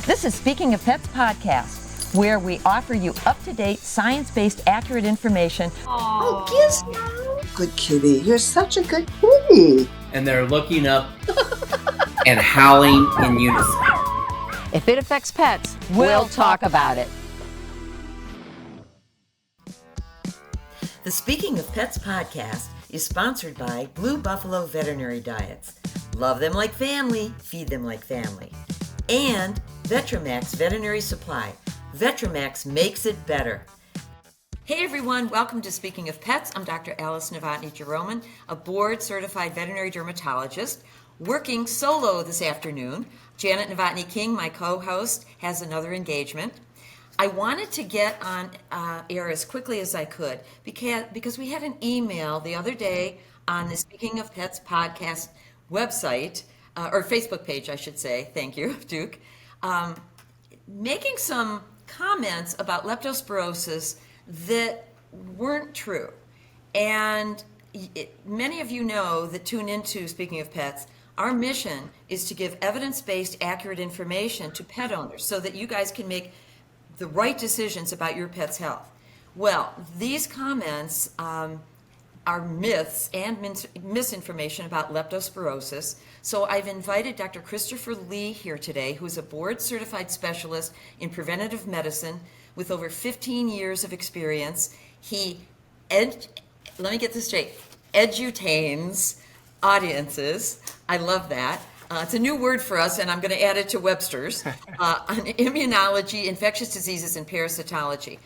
This is Speaking of Pets podcast, where we offer you up-to-date, science-based, accurate information. Oh, Gizmo. Good kitty. You're such a good kitty. And they're looking up and howling in unison. If it affects pets, we'll talk about it. The Speaking of Pets podcast is sponsored by Blue Buffalo Veterinary Diets. Love them like family, feed them like family. And Vetramax Veterinary Supply. Vetramax makes it better. Hey everyone, welcome to Speaking of Pets. I'm Dr. Alice Novotny-Jeroman, a board-certified veterinary dermatologist, working solo this afternoon. Janet Novotny-King, my co-host, has another engagement. I wanted to get on air as quickly as I could because we had an email the other day on the Speaking of Pets podcast website, or Facebook page, I should say. Thank you, Duke. Making some comments about leptospirosis that weren't true. And many of you know that tune into Speaking of Pets, our mission is to give evidence-based, accurate information to pet owners so that you guys can make the right decisions about your pet's health. Well, these comments are myths and misinformation about leptospirosis. So I've invited Dr. Christopher Lee here today, who's a board-certified specialist in preventative medicine with over 15 years of experience. He, let me get this straight, edutains audiences. I love that. It's a new word for us, and I'm going to add it to Webster's, on immunology, infectious diseases, and parasitology.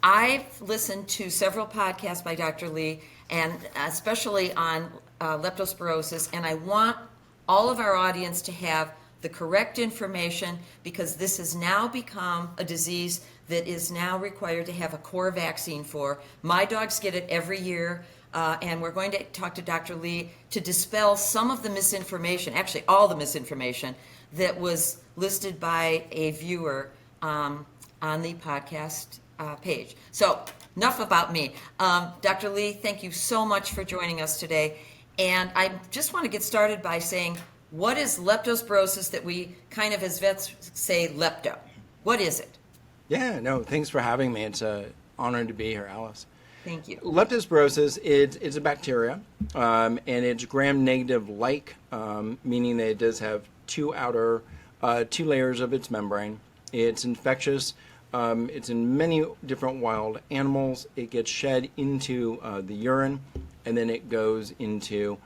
I've listened to several podcasts by Dr. Lee, and especially on leptospirosis, and I want all of our audience to have the correct information because this has now become a disease that is now required to have a core vaccine for. My dogs get it every year. And we're going to talk to Dr. Lee to dispel some of the misinformation, actually all the misinformation, that was listed by a viewer on the podcast page. So enough about me. Dr. Lee, thank you so much for joining us today. And I just want to get started by saying, what is leptospirosis that we kind of as vets say lepto? What is it? Yeah, no, thanks for having me. It's an honor to be here, Alice. Thank you. Leptospirosis is a bacteria, and it's gram-negative like, meaning that it does have two layers of its membrane. It's infectious. It's in many different wild animals. It gets shed into the urine, and then it goes into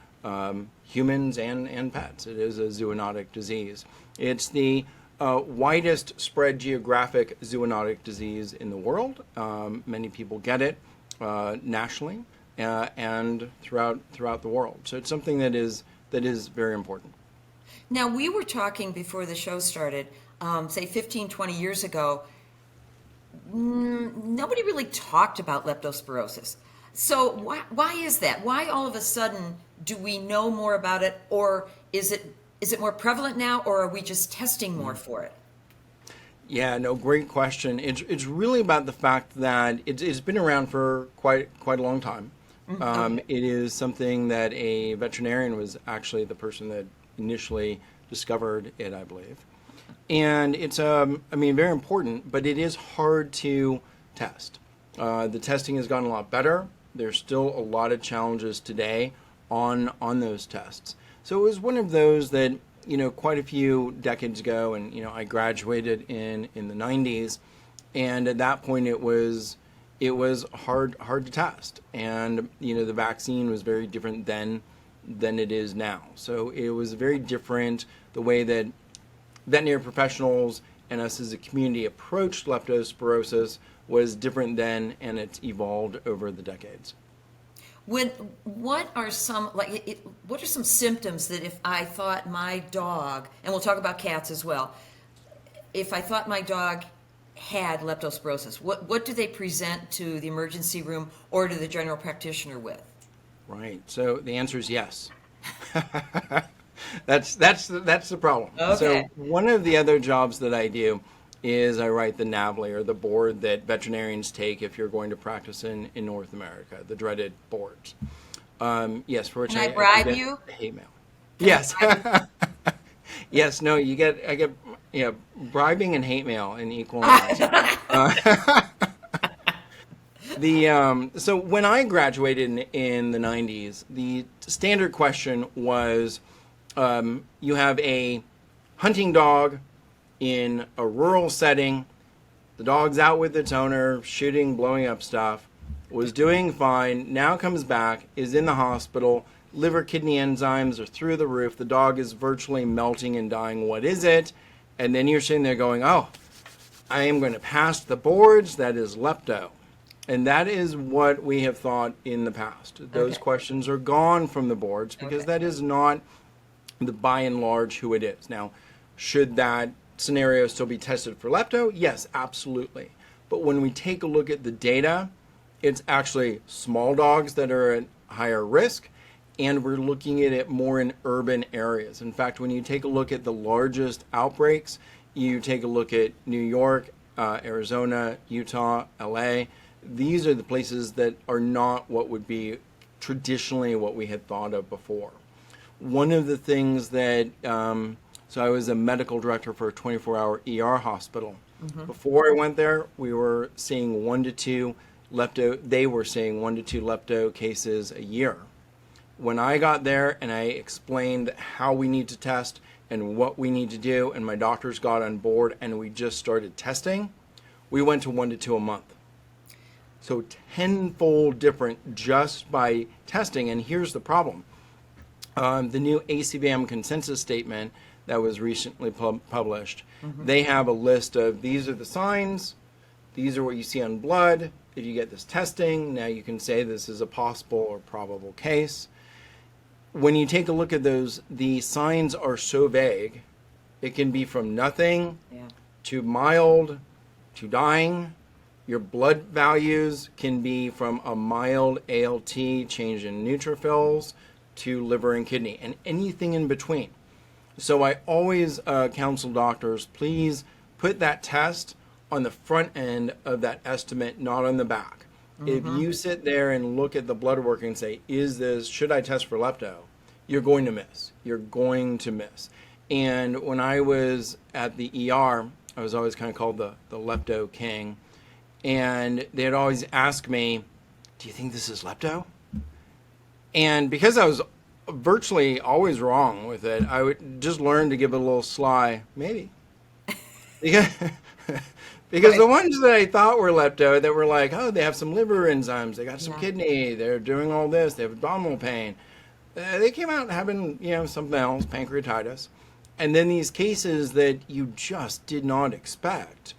humans and pets. It is a zoonotic disease. It's the widest spread geographic zoonotic disease in the world. Many people get it. Nationally and throughout the world. So it's something that is very important. Now, we were talking before the show started, say 15, 20 years ago, nobody really talked about leptospirosis. So why is that? Why all of a sudden do we know more about it, or is it more prevalent now, or are we just testing more for it? Yeah, no, great question. It's really about the fact that it's been around for quite a long time. Okay. It is something that a veterinarian was actually the person that initially discovered it, I believe. And it's very important, but it is hard to test. The testing has gotten a lot better. There's still a lot of challenges today on those tests. So it was one of those that, quite a few decades ago, and, I graduated in the 90s, and at that point it was hard to test. And, the vaccine was very different then than it is now. So it was very different. The way that veterinary professionals and us as a community approached leptospirosis was different then, and it's evolved over the decades. What are some symptoms that if I thought my dog, and we'll talk about cats as well, if I thought my dog had leptospirosis, what do they present to the emergency room or to the general practitioner with? Right. So the answer is yes. That's the problem. Okay. So one of the other jobs that I do is I write the NAVLE, or the board that veterinarians take if you're going to practice in North America, the dreaded boards. Yes, for which Can I bribe you? Hate mail. Yes. Yes. No. I get Yeah, bribing and hate mail in equal amounts. So when I graduated in the 90s, the standard question was, you have a hunting dog in a rural setting. The dog's out with its owner, shooting, blowing up stuff, was doing fine, now comes back, is in the hospital, liver, kidney enzymes are through the roof, the dog is virtually melting and dying. What is it? And then you're sitting there going, oh, I am going to pass the boards, that is lepto. And that is what we have thought in the past. Those questions are gone from the boards because that is not the by and large who it is. Now, should that scenario still be tested for lepto? Yes, absolutely. But when we take a look at the data, it's actually small dogs that are at higher risk, and we're looking at it more in urban areas. In fact, when you take a look at the largest outbreaks, you take a look at New York, Arizona, Utah, LA, these are the places that are not what would be traditionally what we had thought of before. One of the things that, so I was a medical director for a 24-hour ER hospital. Before I went there, we were seeing 1 to 2 lepto, they were seeing 1 to 2 lepto cases a year. When I got there and I explained how we need to test and what we need to do, and my doctors got on board and we just started testing, we went to 1 to 2 a month. So tenfold different just by testing. And here's the problem. The new ACVM consensus statement that was recently published, they have a list of these are the signs, these are what you see on blood. If you get this testing, now you can say this is a possible or probable case. When you take a look at those, the signs are so vague. It can be from nothing to mild to dying. Your blood values can be from a mild ALT change in neutrophils to liver and kidney, and anything in between. So I always counsel doctors, please put that test on the front end of that estimate, not on the back. If you sit there and look at the blood work and say, should I test for lepto? You're going to miss. You're going to miss. And when I was at the ER, I was always kind of called the lepto king. And they'd always ask me, do you think this is lepto? And because I was virtually always wrong with it, I would just learn to give it a little sly, maybe. Because the ones that I thought were lepto, that were like, oh, they have some liver enzymes, they got some kidney, they're doing all this, they have abdominal pain. They came out having, something else, pancreatitis. And then these cases that you just did not expect,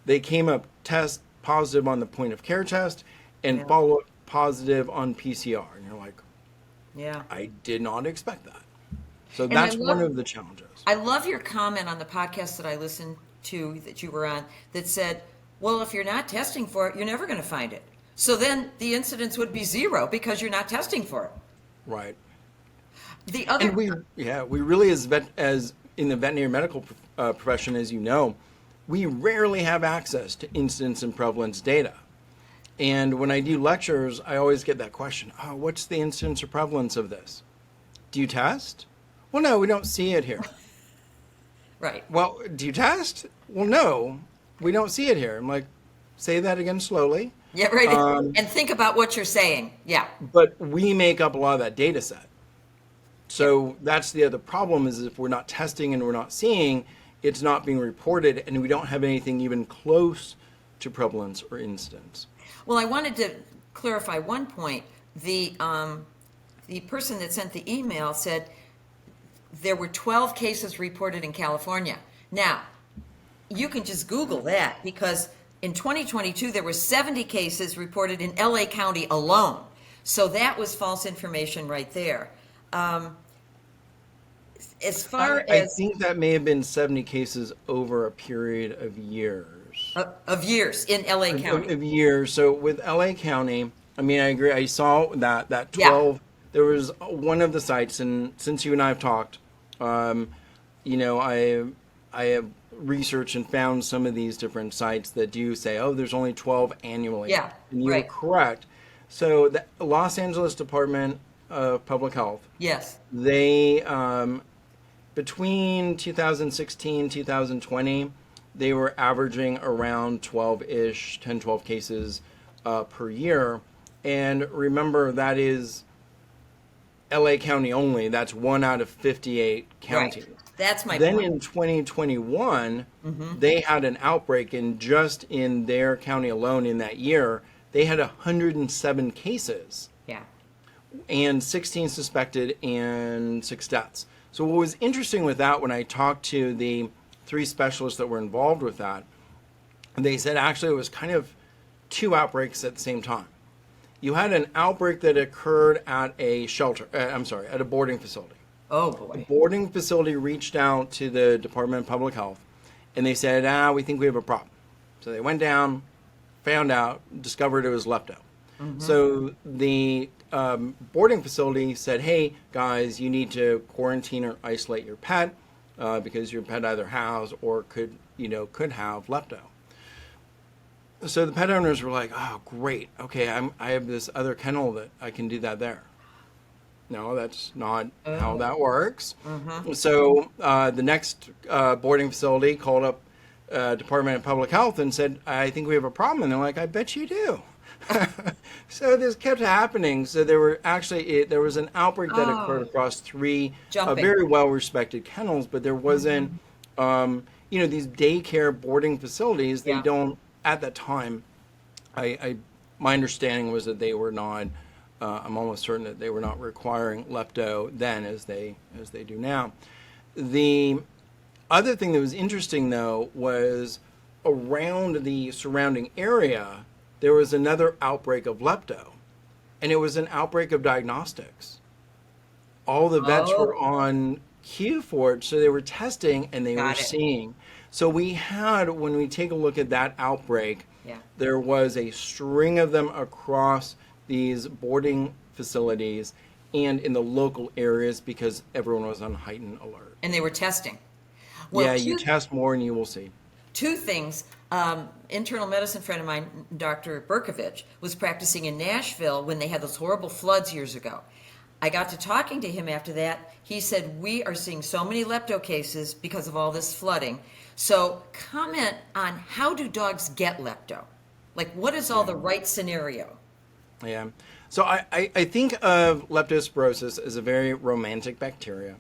they came up test positive on the point of care test and follow up positive on PCR. And you're like, I did not expect that. So that's one of the challenges. I love your comment on the podcast that I listened to that you were on that said, well, if you're not testing for it, you're never going to find it. So then the incidence would be 0 because you're not testing for it. Right. The other, and we really, as in the veterinary medical profession, as you know, we rarely have access to incidence and prevalence data. And when I do lectures, I always get that question, oh, what's the incidence or prevalence of this? Do you test? Well, no, we don't see it here. Right. Well, do you test? Well, no, we don't see it here. I'm like, say that again slowly. Yeah, right. And think about what you're saying. Yeah. But we make up a lot of that data set. So that's the other problem is if we're not testing and we're not seeing, it's not being reported and we don't have anything even close to prevalence or incidence. Well, I wanted to clarify one point. The person that sent the email said there were 12 cases reported in California. Now, you can just Google that because in 2022 there were 70 cases reported in LA County alone. So that was false information right there. As far as I think that may have been 70 cases over a period of years. Of years in LA County. Of years. So with LA County, I mean, I agree. I saw that 12. Yeah. There was one of the sites, and since you and I have talked, I have researched and found some of these different sites that do say, oh, there's only 12 annually. Yeah, and you're correct. So the Los Angeles Department of Public Health. Yes. They between 2016, 2020, they were averaging around 12-ish, 10, 12 cases per year. And remember, that is LA County only. That's 1 out of 58 counties. Right. That's my Then point. in 2021, they had an outbreak, and just in their county alone in that year, they had 107 cases Yeah. and 16 suspected and 6 deaths. So what was interesting with that, when I talked to the 3 specialists that were involved with that, they said actually it was kind of 2 outbreaks at the same time. You had an outbreak that occurred at a shelter, at a boarding facility. Oh, The boy. boarding facility reached out to the Department of Public Health, and they said, we think we have a problem. So they went down, found out, discovered it was lepto. So the boarding facility said, hey, guys, you need to quarantine or isolate your pet because your pet either has or could have lepto. So the pet owners were like, oh, great. Okay, I have this other kennel that I can do that there. No, that's not how that works. So the next boarding facility called up Department of Public Health and said, I think we have a problem. And they're like, I bet you do. So this kept happening. So there was an outbreak that occurred across 3 very well-respected kennels, but there wasn't, these daycare boarding facilities. They don't, at that time, my understanding was that they were not, I'm almost certain that they were not requiring lepto then as they do now. The other thing that was interesting, though, was around the surrounding area, there was another outbreak of lepto, and it was an outbreak of diagnostics. All the vets were on cue for it, so they were testing and they were seeing. So we had, when we take a look at that outbreak, there was a string of them across these boarding facilities and in the local areas because everyone was on heightened alert. And they were testing. Well, you test more and you will see. 2 things. Internal medicine friend of mine, Dr. Berkovich, was practicing in Nashville when they had those horrible floods years ago. I got to talking to him after that. He said, we are seeing so many lepto cases because of all this flooding. So comment on, how do dogs get lepto? Like, what is all the right scenario? Yeah. So I think of Leptospirosis as a very romantic bacteria.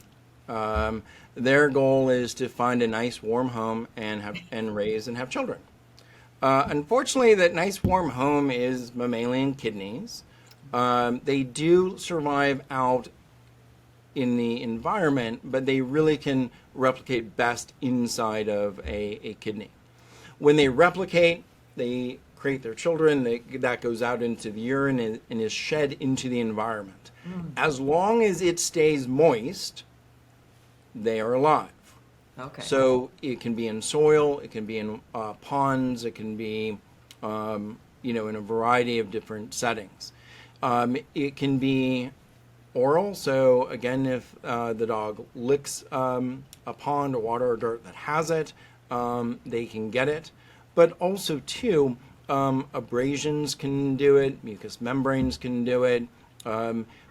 Their goal is to find a nice warm home and raise and have children. Unfortunately, that nice warm home is mammalian kidneys. They do survive out in the environment, but they really can replicate best inside of a kidney. When they replicate, they create their children. That goes out into the urine and is shed into the environment. As long as it stays moist, they are alive. Okay. So it can be in soil, it can be in ponds, it can be, in a variety of different settings. It can be oral. So again, if the dog licks a pond or water or dirt that has it, they can get it. But also too, abrasions can do it, mucous membranes can do it.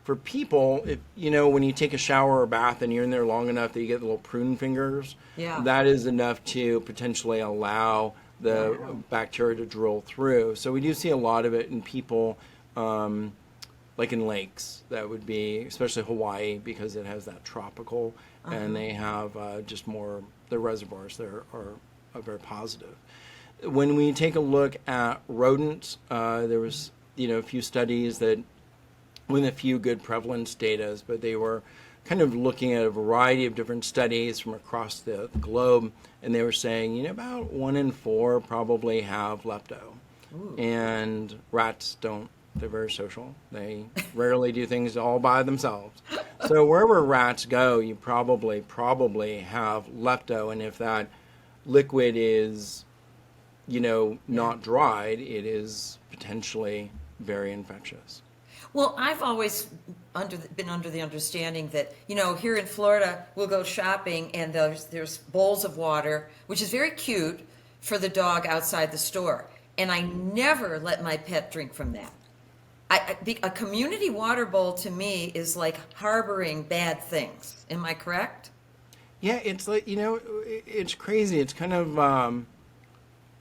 For people, if when you take a shower or bath and you're in there long enough that you get the little prune fingers, that is enough to potentially allow the bacteria to drill through. So we do see a lot of it in people, like in lakes. That would be, especially Hawaii, because it has that tropical, and they have just more, the reservoirs there are very positive. When we take a look at rodents, there was a few studies that, with a few good prevalence data, but they were kind of looking at a variety of different studies from across the globe, and they were saying, about 1 in 4 probably have lepto. Ooh. And rats don't. They're very social. They rarely do things all by themselves. So wherever rats go, you probably have lepto, and if that liquid is, not dried, it is potentially very infectious. Well, I've always been under the understanding that, here in Florida, we'll go shopping and there's bowls of water, which is very cute for the dog outside the store. And I never let my pet drink from that. A community water bowl to me is like harboring bad things. Am I correct? Yeah, it's like, it's crazy. It's kind of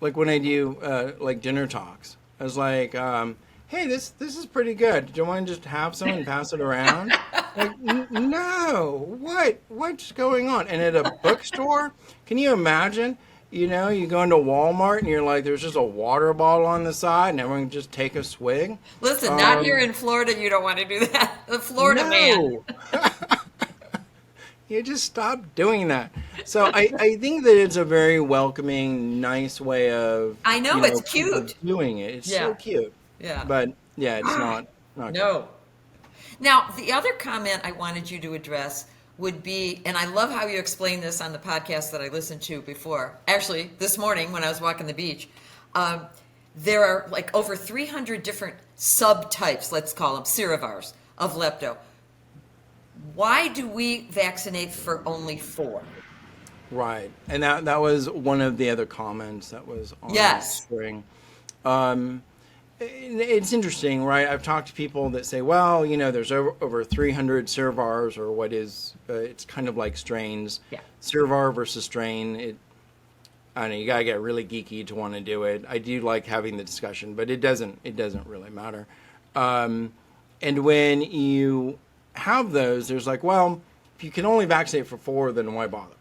like when I do like dinner talks. I was like, hey, this is pretty good. Do you want to just have some and pass it around? Like, no, what's going on? And at a bookstore, can you imagine? You go into Walmart and you're like, there's just a water bottle on the side, and everyone can just take a swig. Listen, not here in Florida. You don't want to do that. The Florida man. No. You just stop doing that. So I think that it's a very welcoming, nice way of I know, it's cute doing it. It's so cute. Yeah. But yeah, it's not No. Now, the other comment I wanted you to address would be, and I love how you explained this on the podcast that I listened to before. Actually, this morning when I was walking the beach, there are like over 300 different subtypes, let's call them, serovars of lepto. Why do we vaccinate for only 4? Right. And that was one of the other comments that was on Yes. the string. It's interesting, right? I've talked to people that say, well, there's over 300 serovars, or what is, it's kind of like strains. Yeah. Serovar versus strain, I don't know, you got to get really geeky to want to do it. I do like having the discussion, but it doesn't really matter. And when you have those, there's like, well, if you can only vaccinate for 4, then why bother?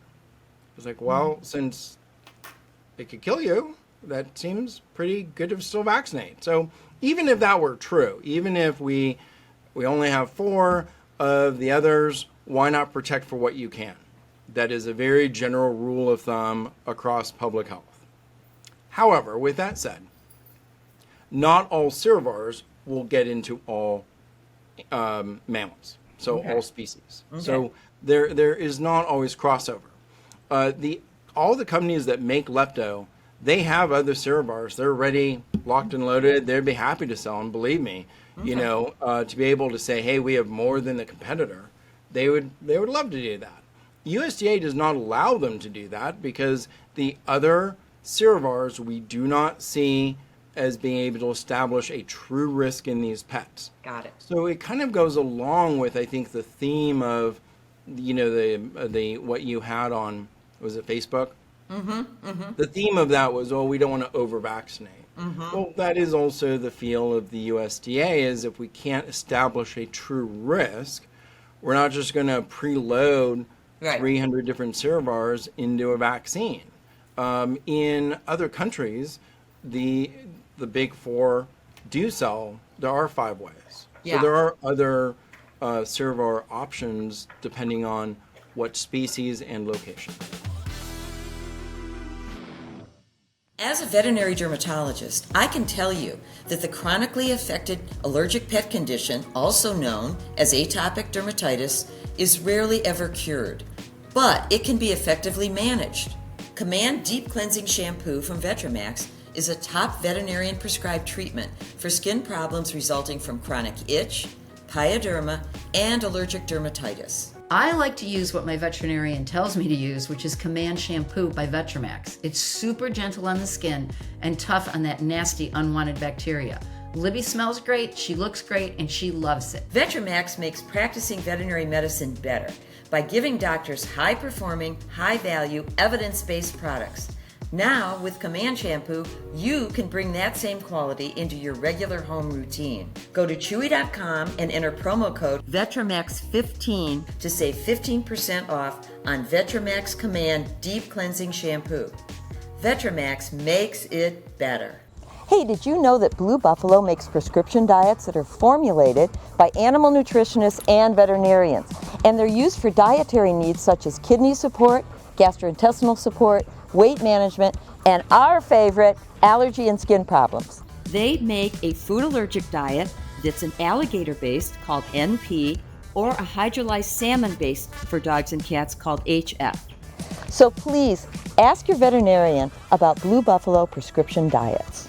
It's like, well, since it could kill you, that seems pretty good to still vaccinate. So even if that were true, even if we only have 4 of the others, why not protect for what you can? That is a very general rule of thumb across public health. However, with that said, not all serovars will get into all mammals, so all species. Okay. So there is not always crossover. All the companies that make lepto, they have other serovars. They're ready, locked and loaded. They'd be happy to sell them, believe me. Okay. To be able to say, hey, we have more than the competitor, they would love to do that. USDA does not allow them to do that because the other serovars we do not see as being able to establish a true risk in these pets. Got it. So it kind of goes along with, I think, the theme of, the what you had on, was it Facebook? Mm-hmm, mm-hmm. The theme of that was, we don't want to over-vaccinate. Mm-hmm. Well, that is also the feel of the USDA, is if we can't establish a true risk, we're not just going to preload 300 different serovars into a vaccine. In other countries, the big 4 do sell. There are 5 ways. Yeah. So there are other serovar options depending on what species and location. As a veterinary dermatologist, I can tell you that the chronically affected allergic pet condition, also known as atopic dermatitis, is rarely ever cured, but it can be effectively managed. Command Deep Cleansing Shampoo from Vetramax is a top veterinarian prescribed treatment for skin problems resulting from chronic itch, pyoderma, and allergic dermatitis. I like to use what my veterinarian tells me to use, which is Command Shampoo by Vetramax. It's super gentle on the skin and tough on that nasty unwanted bacteria. Libby smells great, she looks great, and she loves it. Vetramax makes practicing veterinary medicine better by giving doctors high-performing, high-value, evidence-based products. Now, with Command Shampoo, you can bring that same quality into your regular home routine. Go to Chewy.com and enter promo code VETRAMAX15 to save 15% off on Vetramax Command Deep Cleansing Shampoo. Vetramax makes it better. Hey, did you know that Blue Buffalo makes prescription diets that are formulated by animal nutritionists and veterinarians? And they're used for dietary needs such as kidney support, gastrointestinal support, weight management, and our favorite, allergy and skin problems. They make a food allergic diet that's an alligator-based called NP or a hydrolyzed salmon-based for dogs and cats called HF. So please, ask your veterinarian about Blue Buffalo prescription diets.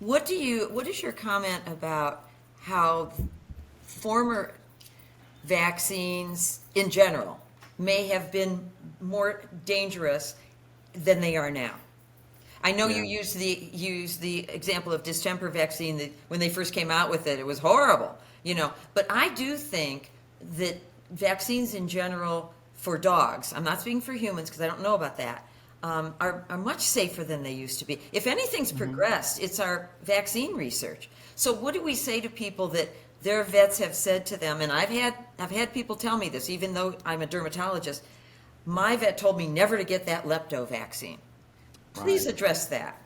What is your comment about how former vaccines in general may have been more dangerous than they are now? I know you use the example of distemper vaccine that when they first came out with it, it was horrible. But I do think that vaccines in general for dogs, I'm not speaking for humans because I don't know about that, are much safer than they used to be. If anything's progressed, it's our vaccine research. So what do we say to people that their vets have said to them, and I've had people tell me this, even though I'm a dermatologist, my vet told me never to get that lepto vaccine. Please address that.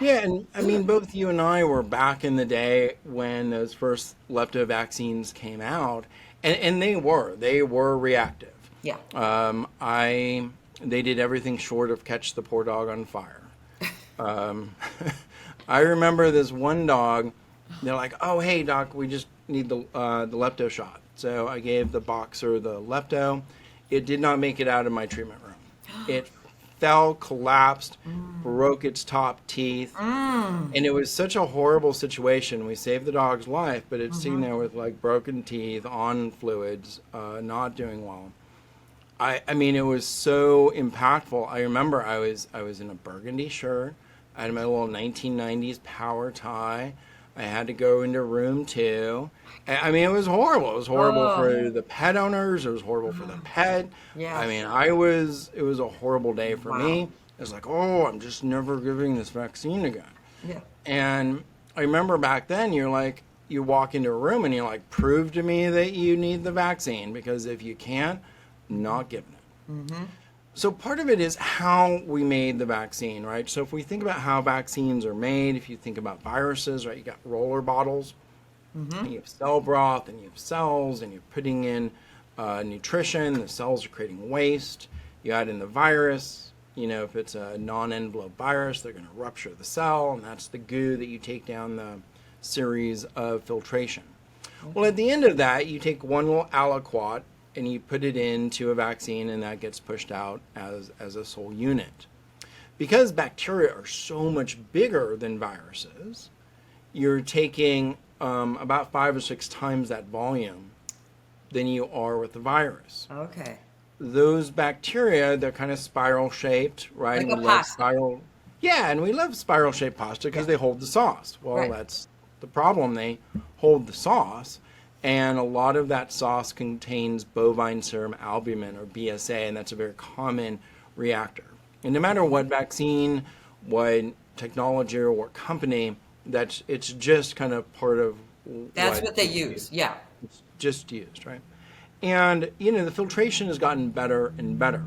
Yeah, and I mean, both you and I were back in the day when those first lepto vaccines came out, and they were reactive. Yeah. They did everything short of catch the poor dog on fire. I remember this one dog. They're like, "Oh, hey, doc, we just need the lepto shot." So I gave the boxer the lepto. It did not make it out of my treatment room. It fell, collapsed, broke its top teeth, and it was such a horrible situation. We saved the dog's life, but it's sitting there with like broken teeth, on fluids, not doing well. I mean, it was so impactful. I remember I was in a burgundy shirt. I had my little 1990s power tie. I had to go into room 2. I mean, it was horrible. It was horrible for the pet owners. It was horrible for the pet. Yeah. I mean, it was a horrible day for me. It was like, oh, I'm just never giving this vaccine again. Yeah. And I remember back then, you're like, you walk into a room and you're like, prove to me that you need the vaccine, because if you can't, not giving it. So part of it is how we made the vaccine, right? So if we think about how vaccines are made, if you think about viruses, right, you got roller bottles, and you have cell broth, and you have cells, and you're putting in nutrition, the cells are creating waste, you add in the virus, if it's a non-envelope virus, they're going to rupture the cell, and that's the goo that you take down the series of filtration. Well, at the end of that, you take one little aliquot, and you put it into a vaccine, and that gets pushed out as a sole unit. Because bacteria are so much bigger than viruses, you're taking about 5 or 6 times that volume than you are with the virus. Okay. Those bacteria, they're kind of spiral shaped, right? Like a pasta. And we love spiral shaped pasta because they hold the sauce. Well, that's the problem. They hold the sauce. And a lot of that sauce contains bovine serum albumin, or BSA, and that's a very common reactor. And no matter what vaccine, what technology, or what company, it's just kind of part of what they use. Yeah. It's just used, right? And, the filtration has gotten better and better.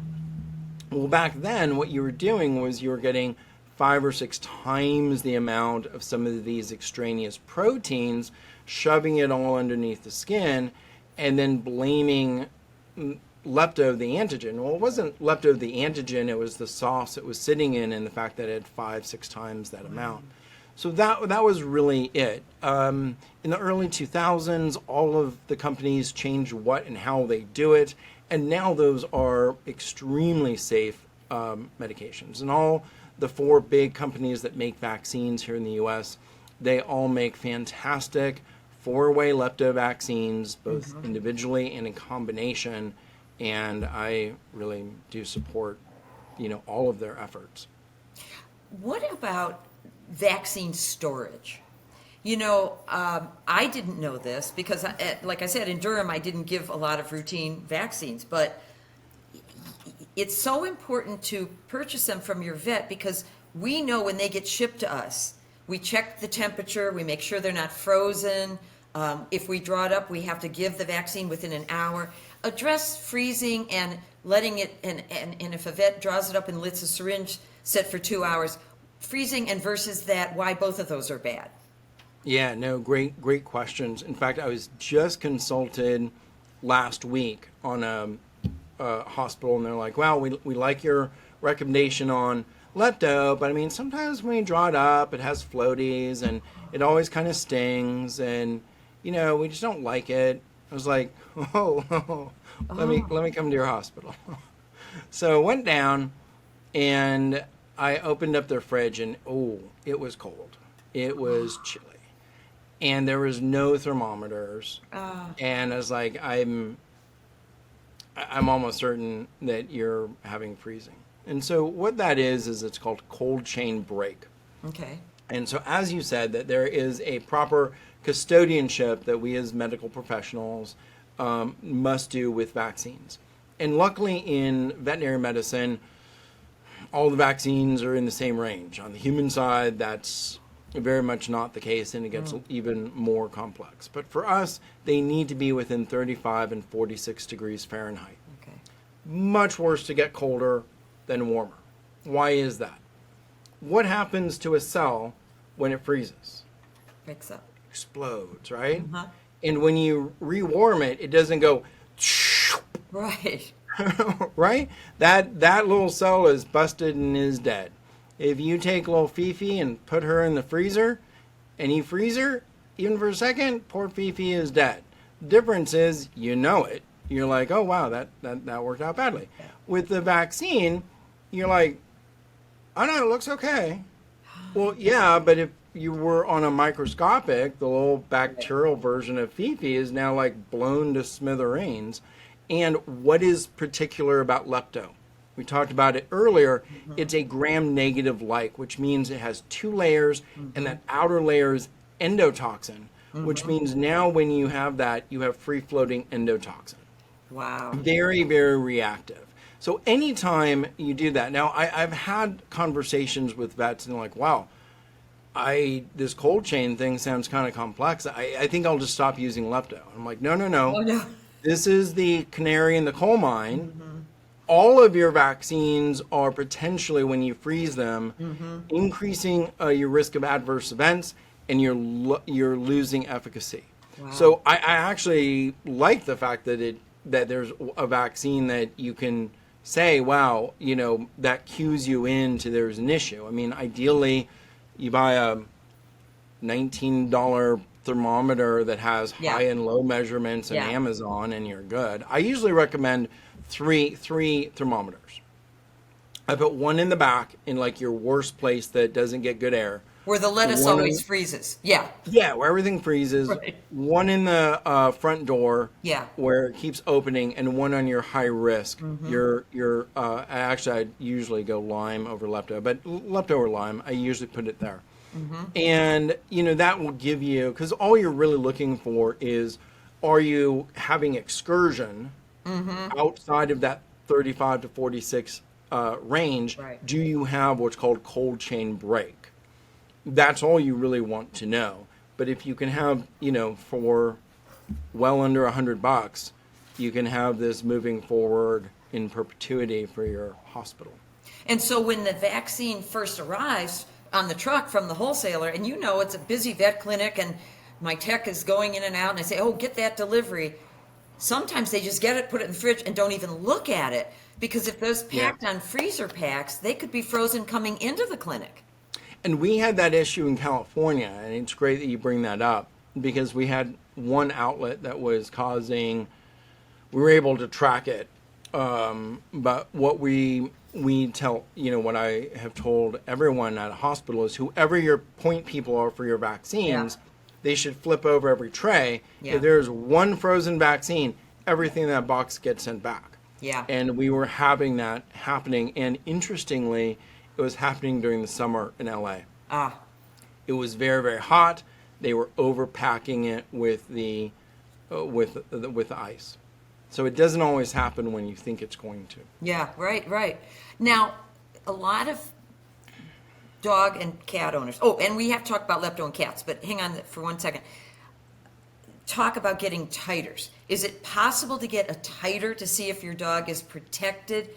Well, back then, what you were doing was you were getting 5 or 6 times the amount of some of these extraneous proteins, shoving it all underneath the skin, and then blaming lepto, the antigen. Well, it wasn't lepto, the antigen, it was the sauce it was sitting in, and the fact that it had 5-6 times that amount. So that was really it. In the early 2000s, all of the companies changed what and how they do it, and now those are extremely safe medications. And all the 4 big companies that make vaccines here in the U.S., they all make fantastic 4-way lepto vaccines, both individually and in combination, and I really do support, all of their efforts. What about vaccine storage? I didn't know this because, like I said, in Durham, I didn't give a lot of routine vaccines, but it's so important to purchase them from your vet because we know when they get shipped to us, we check the temperature, we make sure they're not frozen. If we draw it up, we have to give the vaccine within an hour. Address freezing and letting it, and if a vet draws it up and lets a syringe set for 2 hours, freezing and versus that, why both of those are bad. Yeah, no, great questions. In fact, I was just consulted last week on a hospital, and they're like, well, we like your recommendation on lepto, but I mean, sometimes when you draw it up, it has floaties, and it always kind of stings, and, we just don't like it. I was like, let me come to your hospital. So I went down, and I opened up their fridge, and it was cold. It was chilly. And there was no thermometers. And I was like, I'm almost certain that you're having freezing. And so what that is it's called cold chain break. Okay. And so as you said, that there is a proper custodianship that we as medical professionals must do with vaccines. And luckily in veterinary medicine, all the vaccines are in the same range. On the human side, that's very much not the case, and it gets even more complex. But for us, they need to be within 35 and 46 degrees Fahrenheit. Okay. Much worse to get colder than warmer. Why is that? What happens to a cell when it freezes? Breaks up. Explodes, right? Uh-huh. And when you rewarm it, it doesn't go Right. right? That little cell is busted and is dead. If you take little Fifi and put her in the freezer and you freeze her, even for a second, poor Fifi is dead. The difference is you know it. You're like, oh wow, that worked out badly. Yeah. With the vaccine, you're like, oh no, it looks okay. Well, yeah, but if you were on a microscopic, the little bacterial version of Fifi is now like blown to smithereens. And what is particular about lepto? We talked about it earlier. It's a gram-negative like, which means it has two layers, and that outer layer is endotoxin, which means now when you have that, you have free-floating endotoxin. Wow. Very, very reactive. So anytime you do that, now I've had conversations with vets and they're like, wow, this cold chain thing sounds kind of complex. I think I'll just stop using lepto. I'm like, no. Oh, no. This is the canary in the coal mine. All of your vaccines are potentially, when you freeze them, increasing your risk of adverse events, and you're losing efficacy. Wow. So I actually like the fact that there's a vaccine that you can say, wow, that cues you into there's an issue. I mean, ideally, you buy a $19 thermometer that has high and low measurements in Amazon, and you're good. I usually recommend three thermometers. I put one in the back in like your worst place that doesn't get good air. Where the lettuce always freezes. Yeah. Yeah, where everything freezes. Right. One in the front door. Yeah. Where it keeps opening, and one on your high risk. Your actually I usually go lime over lepto, but lepto or lime, I usually put it there. And that will give you, because all you're really looking for is, are you having excursion outside of that 35 to 46 range? Right. Do you have what's called cold chain break? That's all you really want to know. But if you can have, for well under $100, you can have this moving forward in perpetuity for your hospital. And so when the vaccine first arrives on the truck from the wholesaler, and it's a busy vet clinic, and my tech is going in and out, and I say, oh, get that delivery. Sometimes they just get it, put it in the fridge, and don't even look at it, because if those packed on freezer packs, they could be frozen coming into the clinic. And we had that issue in California, and it's great that you bring that up, because we had one outlet that was causing, we were able to track it, but what we tell, what I have told everyone at a hospital is whoever your point people are for your vaccines, they should flip over every tray. Yeah. If there's one frozen vaccine, everything in that box gets sent back. Yeah. And we were having that happening. And interestingly, it was happening during the summer in LA. It was very, very hot. They were overpacking it with the ice. So it doesn't always happen when you think it's going to. Yeah, right. Now, a lot of dog and cat owners. Oh, and we have talked about lepto and cats, but hang on for 1 second. Talk about getting titers. Is it possible to get a titer to see if your dog is protected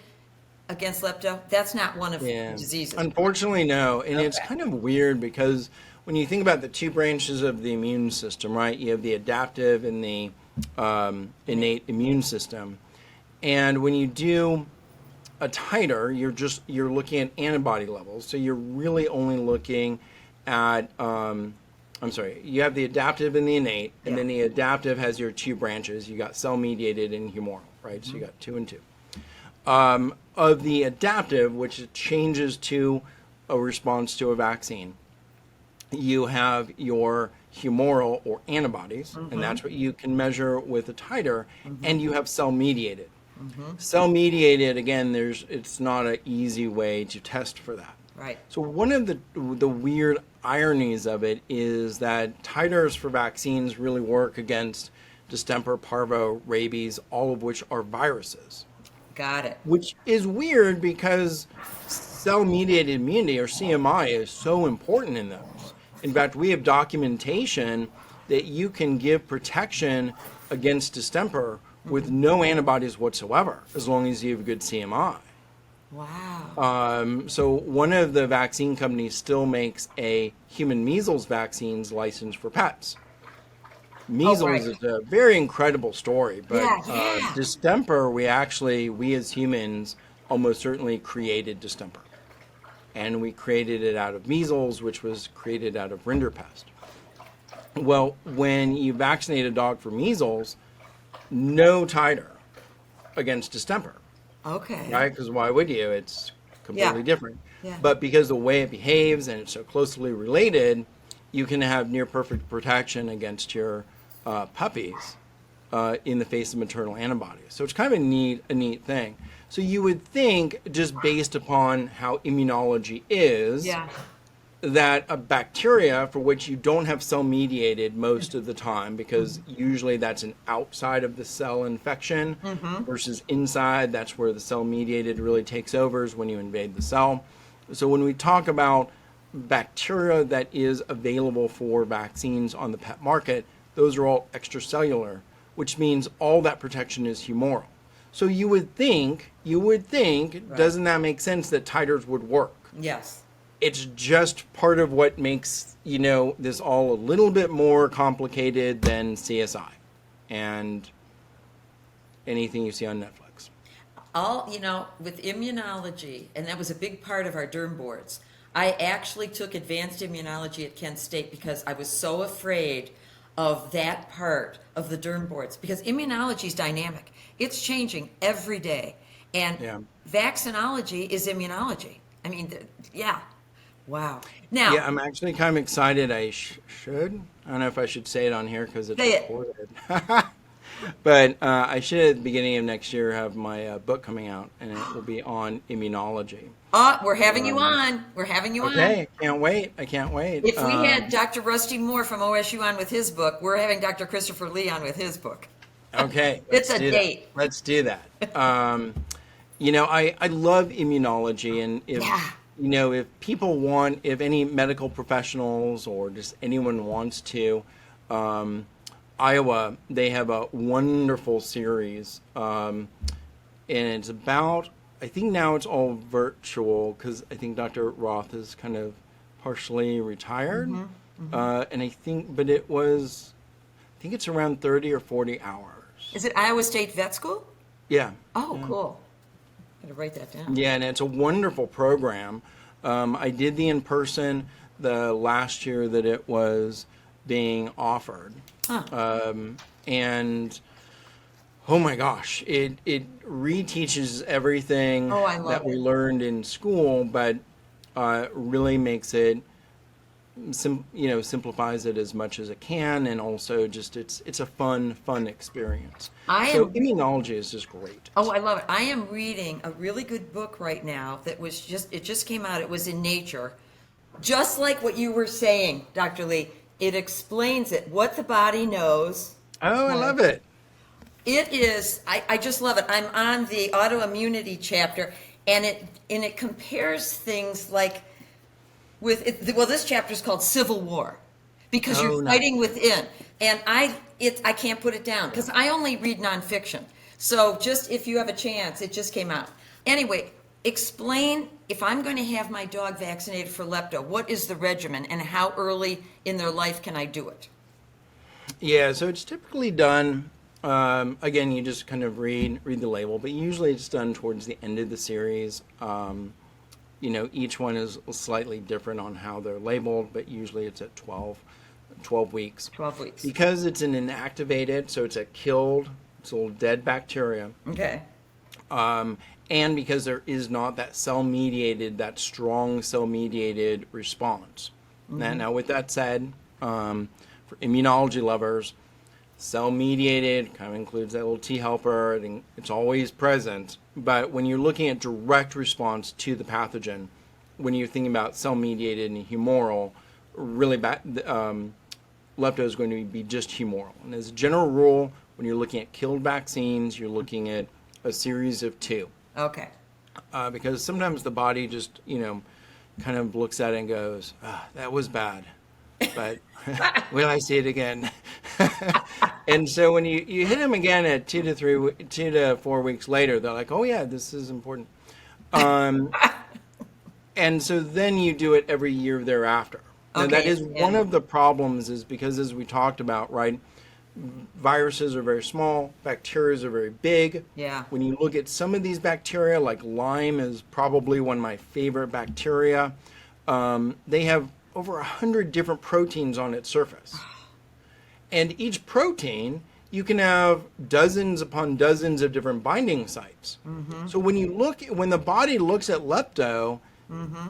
against lepto? That's not one of the diseases. Unfortunately, no. And it's kind of weird because when you think about the two branches of the immune system, right? You have the adaptive and the innate immune system. And when you do a titer, you're looking at antibody levels. So you're really only looking at, you have the adaptive and the innate, and then the adaptive has your two branches. You got cell-mediated and humoral, right? So you got 2 and 2. Of the adaptive, which changes to a response to a vaccine, you have your humoral or antibodies, and that's what you can measure with a titer, and you have cell-mediated. Cell-mediated, again, it's not an easy way to test for that. Right. So one of the weird ironies of it is that titers for vaccines really work against distemper, parvo, rabies, all of which are viruses. Got it. Which is weird because cell-mediated immunity, or CMI, is so important in those. In fact, we have documentation that you can give protection against distemper with no antibodies whatsoever, as long as you have good CMI. Wow. So one of the vaccine companies still makes a human measles vaccines license for pets. Measles right. is a very incredible story, but Yeah. distemper, we as humans almost certainly created distemper. And we created it out of measles, which was created out of rinderpest. Well, when you vaccinate a dog for measles, no titer against distemper. Okay. Right? Because why would you? It's completely Yeah. different. Yeah. But because the way it behaves and it's so closely related, you can have near perfect protection against your puppies in the face of maternal antibodies. So it's kind of a neat thing. So you would think, just based upon how immunology is, Yeah. that a bacteria for which you don't have cell mediated most of the time, because usually that's an outside of the cell infection versus inside, that's where the cell mediated really takes over, is when you invade the cell. So when we talk about bacteria that is available for vaccines on the pet market, those are all extracellular, which means all that protection is humoral. So you would think, doesn't that make sense that titers would work? Yes. It's just part of what makes, this all a little bit more complicated than CSI and anything you see on Netflix. With immunology, and that was a big part of our derm boards. I actually took advanced immunology at Kent State because I was so afraid of that part of the derm boards, because immunology is dynamic. It's changing every day. And vaccinology is immunology. I mean, yeah. Wow. Now, Yeah, I'm actually kind of excited. I should. I don't know if I should say it on here because it's Say it. recorded. But I should, at the beginning of next year, have my book coming out, and it will be on immunology. we're having you on. We're having you on. Okay, I can't wait. If we had Dr. Rusty Moore from OSU on with his book, we're having Dr. Christopher Lee on with his book. Okay, It's let's a do that. date. Let's do that. I love immunology, and if people want, if any medical professionals or just anyone wants to, Iowa, they have a wonderful series, and it's about, I think now it's all virtual because I think Dr. Roth is kind of partially retired, and I think it's around 30 or 40 hours. Is it Iowa State Vet School? Yeah. Oh, cool. Gotta write that down. Yeah, and it's a wonderful program. I did the in-person the last year that it was being offered. And oh my gosh, it reteaches everything that we learned in school, but really makes it, simplifies it as much as it can, and also just it's a fun experience. Immunology is just great. Oh, I love it. I am reading a really good book right now that it just came out. It was in Nature. Just like what you were saying, Dr. Lee, it explains what the body knows. Oh, I love it. It is, I just love it. I'm on the autoimmunity chapter, and it compares things like this chapter is called Civil War, because you're fighting within. And I can't put it down because I only read nonfiction. So just if you have a chance, it just came out. Anyway, explain, if I'm going to have my dog vaccinated for lepto, what is the regimen and how early in their life can I do it? Yeah, so it's typically done, again, you just kind of read the label, but usually it's done towards the end of the series. Each one is slightly different on how they're labeled, but usually it's at 12 weeks. 12 weeks. Because it's an inactivated, so it's it's a little dead bacteria. Okay. And because there is not that strong cell-mediated response. Now, with that said, for immunology lovers, cell-mediated kind of includes that little T helper. It's always present. But when you're looking at direct response to the pathogen, when you're thinking about cell-mediated and humoral, really lepto is going to be just humoral. And as a general rule, when you're looking at killed vaccines, you're looking at a series of 2. Okay. Because sometimes the body just, kind of looks at it and goes, that was bad, but will I see it again? And so when you hit them again at 2 to 4 weeks later, they're like, oh yeah, this is important. And so then you do it every year thereafter. And that is one of the problems, is because, as we talked about, right, viruses are very small, bacteria are very big. Yeah. When you look at some of these bacteria, like Lyme is probably one of my favorite bacteria, they have over 100 different proteins on its surface. And each protein, you can have dozens upon dozens of different binding sites. Mm-hmm. So when the body looks at lepto, mm-hmm.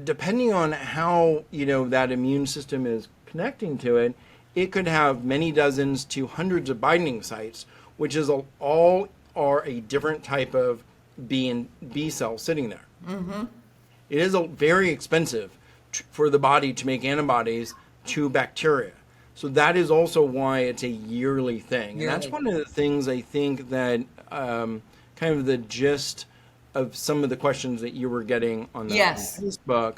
Depending on how, that immune system is connecting to it, it could have many dozens to hundreds of binding sites, which is all are a different type of B cell sitting there. Mm-hmm. It is very expensive for the body to make antibodies to bacteria. So that is also why it's a yearly thing. And that's one of the things I think that kind of the gist of some of the questions that you were getting on Facebook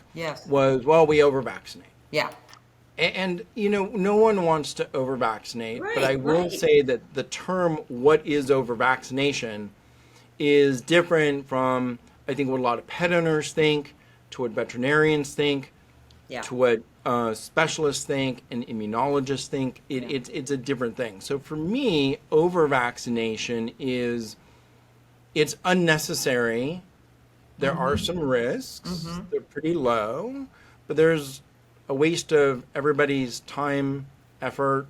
was, well, we over-vaccinate. Yeah. And, no one wants to over-vaccinate, but I will say that the term, what is over-vaccination, is different from, I think, what a lot of pet owners think, to what veterinarians think, to what specialists think and immunologists think. It's a different thing. So for me, over-vaccination it's unnecessary. There are some risks. Mm-hmm. They're pretty low, but there's a waste of everybody's time, effort.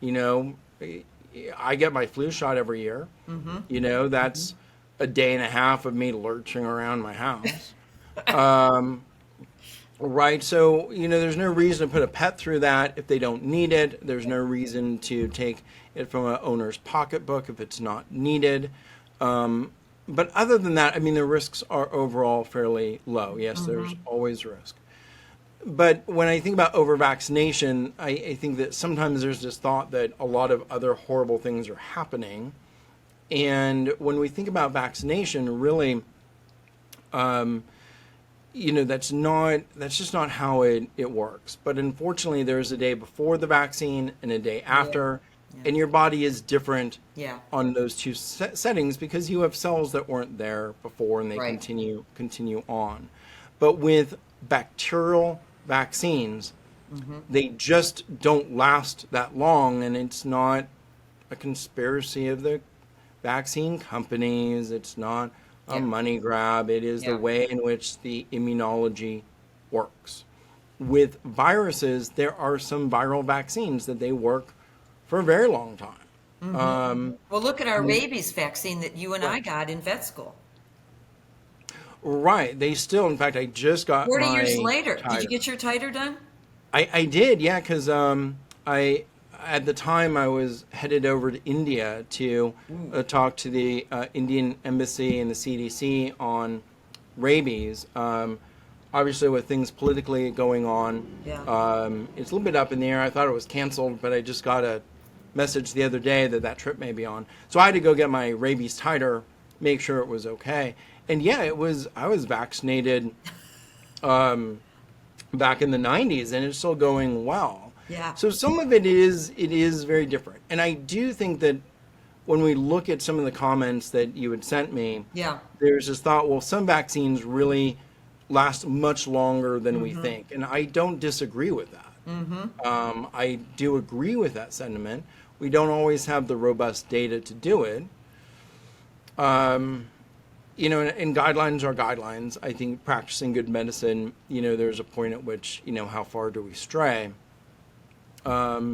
I get my flu shot every year. Mm-hmm. That's a day and a half of me lurching around my house. Right. So, there's no reason to put a pet through that if they don't need it. There's no reason to take it from an owner's pocketbook if it's not needed. But other than that, the risks are overall fairly low. Yes, mm-hmm. There's always risk. But when I think about over-vaccination, I think that sometimes there's this thought that a lot of other horrible things are happening. And when we think about vaccination, really, that's just not how it works. But unfortunately, there's a day before the vaccine and a day after. Yeah. And your body is different on those two settings because you have cells that weren't there before and they continue on. But with bacterial vaccines, mm-hmm. they just don't last that long, and it's not a conspiracy of the vaccine companies. It's not a money grab. It is the way in which the immunology works. With viruses, there are some viral vaccines that they work for a very long time. Mm-hmm. Well, look at our rabies vaccine that you and I got in vet school. Right. They still, in fact, I just got 40 my years later. titer. Did you get your titer done? I did, yeah, because at the time I was headed over to India to talk to the Indian embassy and the CDC on rabies. Obviously, with things politically going on, it's a little bit up in the air. I thought it was canceled, but I just got a message the other day that trip may be on. So I had to go get my rabies titer, make sure it was okay. And I was vaccinated back in the 90s, and it's still going well. Yeah. So some of it is very different. And I do think that when we look at some of the comments that you had sent me, there's this thought, well, some vaccines really last much longer than we think. And I don't disagree with that. Mm-hmm. I do agree with that sentiment. We don't always have the robust data to do it. And guidelines are guidelines. I think practicing good medicine, there's a point at which, how far do we stray? But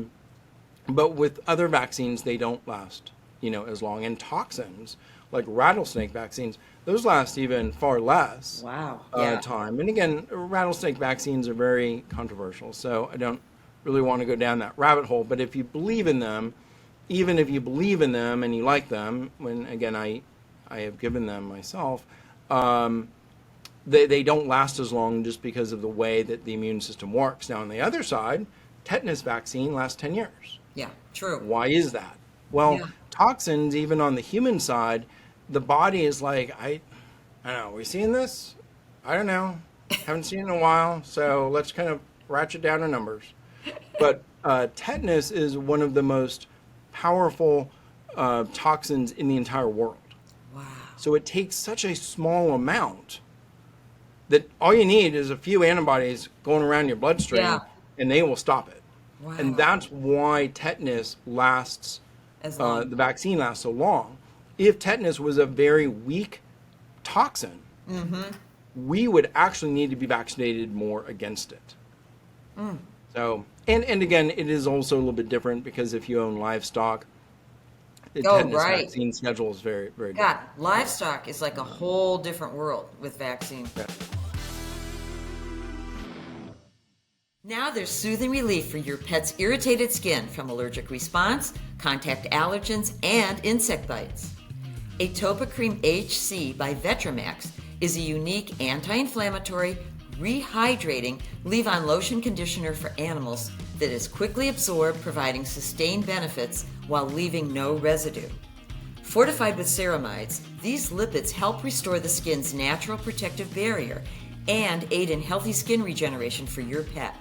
with other vaccines, they don't last, as long. And toxins, like rattlesnake vaccines, those last even far less time. And again, rattlesnake vaccines are very controversial, so I don't really want to go down that rabbit hole. But if you believe in them, even if you believe in them and you like them, when again I have given them myself, they don't last as long just because of the way that the immune system works. Now, on the other side, tetanus vaccine lasts 10 years. Yeah, true. Why is that? Well, Yeah. toxins, even on the human side, the body is like, I don't know, are we seeing this? I don't know. Haven't seen it in a while, so let's kind of ratchet down our numbers. But tetanus is one of the most powerful toxins in the entire world. Wow. So it takes such a small amount that all you need is a few antibodies going around your bloodstream, Yeah. and they will stop it. Wow. And that's why tetanus lasts, As long. the vaccine lasts so long. If tetanus was a very weak toxin, we would actually need to be vaccinated more against it. So, and again, it is also a little bit different because if you own livestock, the tetanus right. vaccine schedule is very, very God, different. livestock is like a whole different world with vaccine. Yeah. Now there's soothing relief for your pet's irritated skin from allergic response, contact allergens, and insect bites. Atopic Cream HC by Vetramax is a unique anti-inflammatory, rehydrating leave-on lotion conditioner for animals that is quickly absorbed, providing sustained benefits while leaving no residue. Fortified with ceramides, these lipids help restore the skin's natural protective barrier and aid in healthy skin regeneration for your pet.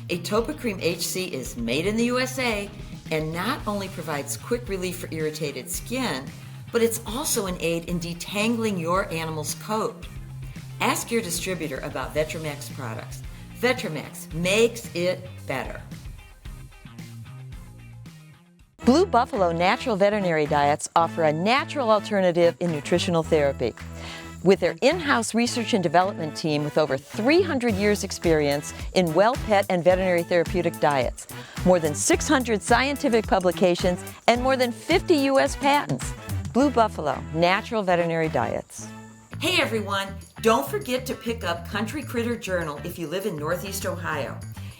Atopic Cream HC is made in the USA and not only provides quick relief for irritated skin, but it's also an aid in detangling your animal's coat. Ask your distributor about Vetramax products. Vetramax makes it better. Blue Buffalo Natural Veterinary Diets offer a natural alternative in nutritional therapy. With their in-house research and development team with over 300 years experience in well pet and veterinary therapeutic diets, more than 600 scientific publications, and more than 50 U.S. patents. Blue Buffalo Natural Veterinary Diets. Hey everyone, don't forget to pick up Country Critter Journal if you live in Northeast Ohio.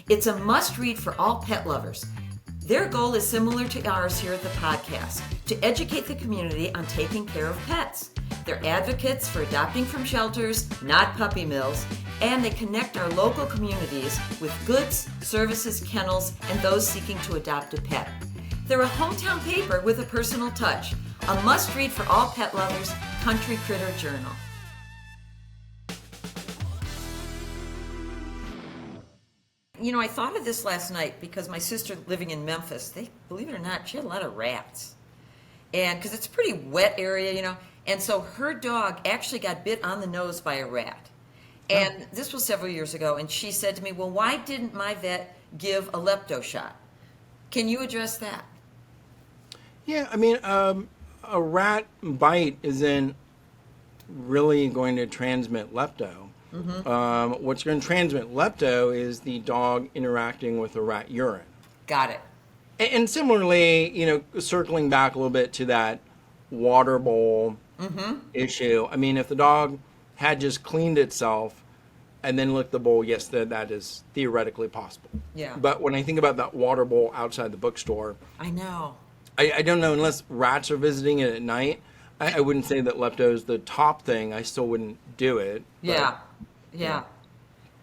It's a must-read for all pet lovers. Their goal is similar to ours here at the podcast, to educate the community on taking care of pets. They're advocates for adopting from shelters, not puppy mills, and they connect our local communities with goods, services, kennels, and those seeking to adopt a pet. They're a hometown paper with a personal touch. A must-read for all pet lovers, Country Critter Journal. You know, I thought of this last night because my sister living in Memphis, believe it or not, she had a lot of rats. And because it's a pretty wet area, you know, and so her dog actually got bit on the nose by a rat. And this was several years ago, and she said to me, well, why didn't my vet give a lepto shot? Can you address that? Yeah, I mean, a rat bite isn't really going to transmit lepto. What's going to transmit lepto is the dog interacting with the rat urine. Got it. And similarly, you know, circling back a little bit to that water bowl issue. I mean, if the dog had just cleaned itself and then licked the bowl, yes, that is theoretically possible. Yeah. But when I think about that water bowl outside the bookstore, I know. I don't know, unless rats are visiting it at night, I wouldn't say that lepto is the top thing. I still wouldn't do it. Yeah.